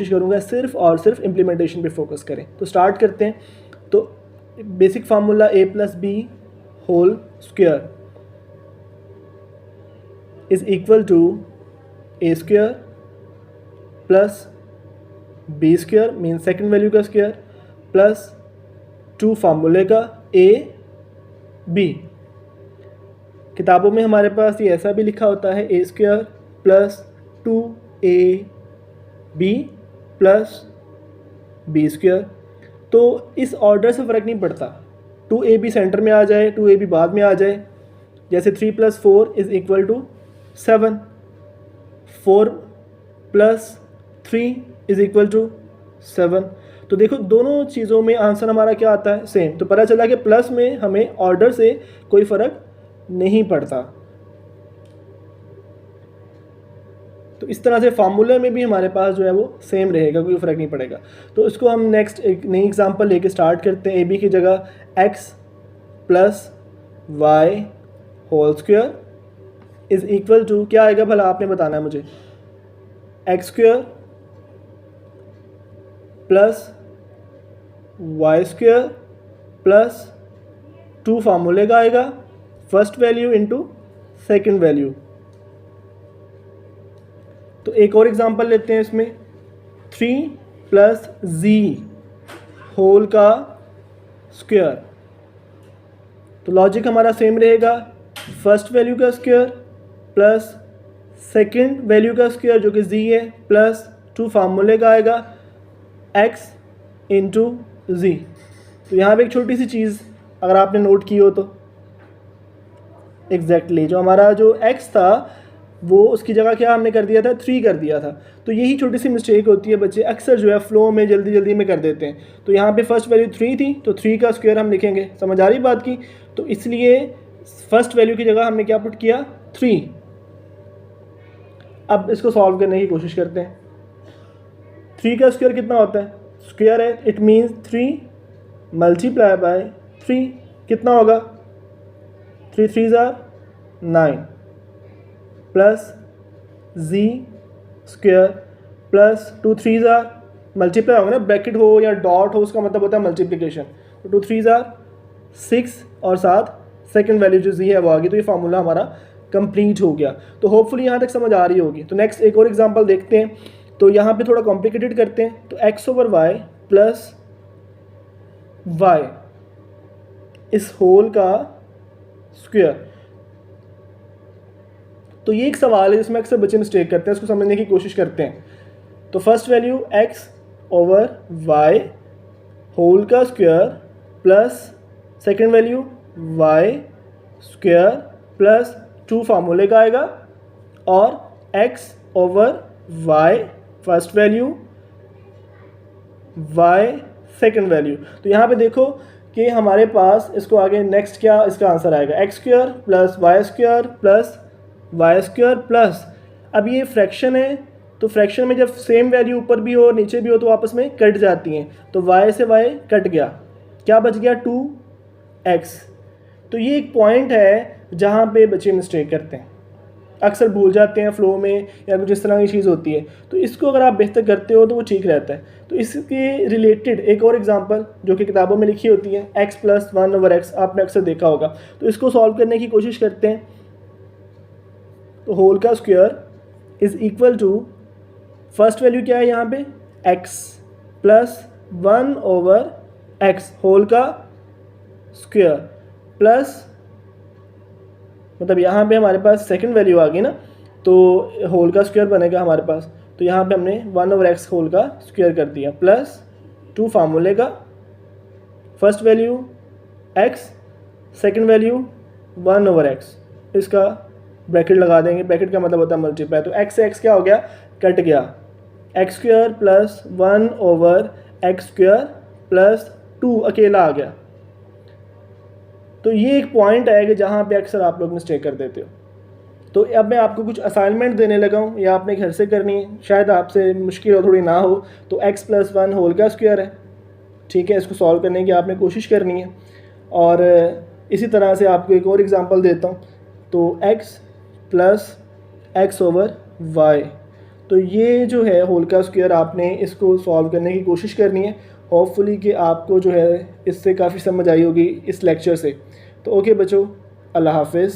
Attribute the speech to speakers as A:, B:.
A: कोशिश करूँगा सिर्फ और सिर्फ इम्प्लीमेंटेशन पे फोकस करें। तो स्टार्ट करते हैं। तो basic formula a plus B whole square is equal to a square plus B square mean second value का स्क्वायर प्लस 2 फार्मूले का a b। किताबों में हमारे पास ये ऐसा भी लिखा होता है a square plus 2ab plus B square. तो इस ऑर्डर से फ़र्क नहीं पड़ता, 2ab सेंटर में आ जाए 2ab बाद में आ जाए। जैसे 3 + 4 is equal to 7, 4 + 3 is equal to 7। तो देखो दोनों चीज़ों में आंसर हमारा क्या आता है, सेम। तो पता चला कि प्लस में हमें ऑर्डर से कोई फ़र्क नहीं पड़ता। तो इस तरह से फार्मूले में भी हमारे पास जो है वो सेम रहेगा, कोई फ़र्क नहीं पड़ेगा। तो इसको हम नेक्स्ट एक नई एग्जांपल लेके स्टार्ट करते हैं। ए बी की जगह x plus Y whole square is equal to क्या आएगा भला, आपने बताना है मुझे। X square plus Y square plus 2 फार्मूले का आएगा first value into second value. तो एक और एग्जांपल लेते हैं इसमें, 3 + z होल का स्क्वायर। तो लॉजिक हमारा सेम रहेगा, फर्स्ट वैल्यू का स्क्वायर प्लस सेकंड वैल्यू का स्क्वायर जो कि z है प्लस 2 फार्मूले का आएगा x इंटू z। तो यहाँ पे एक छोटी सी चीज़ अगर आपने नोट की हो तो एग्जैक्टली जो हमारा जो x था वो उसकी जगह क्या हमने कर दिया था, 3 कर दिया था। तो यही छोटी सी मिस्टेक होती है, बच्चे अक्सर जो है फ्लो में जल्दी जल्दी में कर देते हैं। तो यहाँ पे फर्स्ट वैल्यू 3 थी तो 3 का स्क्वायर हम लिखेंगे, समझ आ रही बात की। तो इसलिए फर्स्ट वैल्यू की जगह हमने क्या पुट किया, 3। अब इसको सॉल्व करने की कोशिश करते हैं। 3 का स्क्वायर कितना होता है, स्क्वायर है, इट मीन्स 3 मल्टीप्लाई बाय 3 कितना होगा, 3 3 9 plus z square plus 2 3 multiply होगा ना, ब्रैकेट हो या डॉट हो उसका मतलब होता है मल्टीप्लिकेशन। तो 2 3 6 और साथ सेकंड वैल्यू जो z है वो आ गई। तो ये फार्मूला हमारा कंप्लीट हो गया। तो होपफुली यहाँ तक समझ आ रही होगी। तो नेक्स्ट एक और एग्जांपल देखते हैं। तो यहाँ पे थोड़ा कॉम्प्लिकेटेड करते हैं। तो x/y प्लस y इस होल का स्क्वायर। तो ये एक सवाल है जिसमें अक्सर बच्चे मिस्टेक करते हैं, इसको समझने की कोशिश करते हैं। तो फर्स्ट वैल्यू x/y होल का square plus second value y square plus 2 फार्मूले का आएगा और x/y first value y second value. तो यहाँ पे देखो कि हमारे पास इसको आगे नेक्स्ट क्या इसका आंसर आएगा, x square plus y square plus Y square plus, अब ये फ्रैक्शन है तो फ्रैक्शन में जब सेम वैल्यू ऊपर भी हो और नीचे भी हो तो आपस में कट जाती हैं। तो y से y कट गया, क्या बच गया 2x। तो ये एक पॉइंट है जहाँ पे बच्चे मिस्टेक करते हैं, अक्सर भूल जाते हैं फ्लो में या कुछ इस तरह की चीज़ होती है। तो इसको अगर आप बेहतर करते हो तो वो ठीक रहता है। तो इसके रिलेटेड एक और एग्जांपल जो कि किताबों में लिखी होती है, x + 1/x, आपने अक्सर देखा होगा। तो इसको सॉल्व करने की कोशिश करते हैं। तो होल का square is equal to first value क्या है यहाँ पे, x प्लस 1/x होल का स्क्वायर प्लस, मतलब यहाँ पे हमारे पास सेकंड वैल्यू आ गई ना, तो होल का स्क्वायर बनेगा हमारे पास। तो यहाँ पे हमने 1/x होल का स्क्वायर कर दिया प्लस 2 फार्मूले का, first value x second value 1/x, इसका ब्रैकेट लगा देंगे, ब्रैकेट का मतलब होता है मल्टीप्लाई। तो x से x क्या हो गया, कट गया, x square plus 1/x square plus 2 अकेला आ गया। तो ये एक पॉइंट है कि जहाँ पे अक्सर आप लोग मिस्टेक कर देते हो। तो अब मैं आपको कुछ असाइनमेंट देने लगा हूँ या आपने घर से करनी है, शायद आपसे मुश्किल हो थोड़ी ना हो। तो x + 1 होल का स्क्वायर है, ठीक है, इसको सॉल्व करने की आपने कोशिश करनी है। और इसी तरह से आपको एक और एग्जांपल देता हूँ। तो x + x/y, तो ये जो है होल का स्क्वायर आपने इसको सॉल्व करने की कोशिश करनी है। होपफुली कि आपको जो है इससे काफ़ी समझ आई होगी इस लेक्चर से। तो ओके बच्चों, अल्लाह हाफिज़।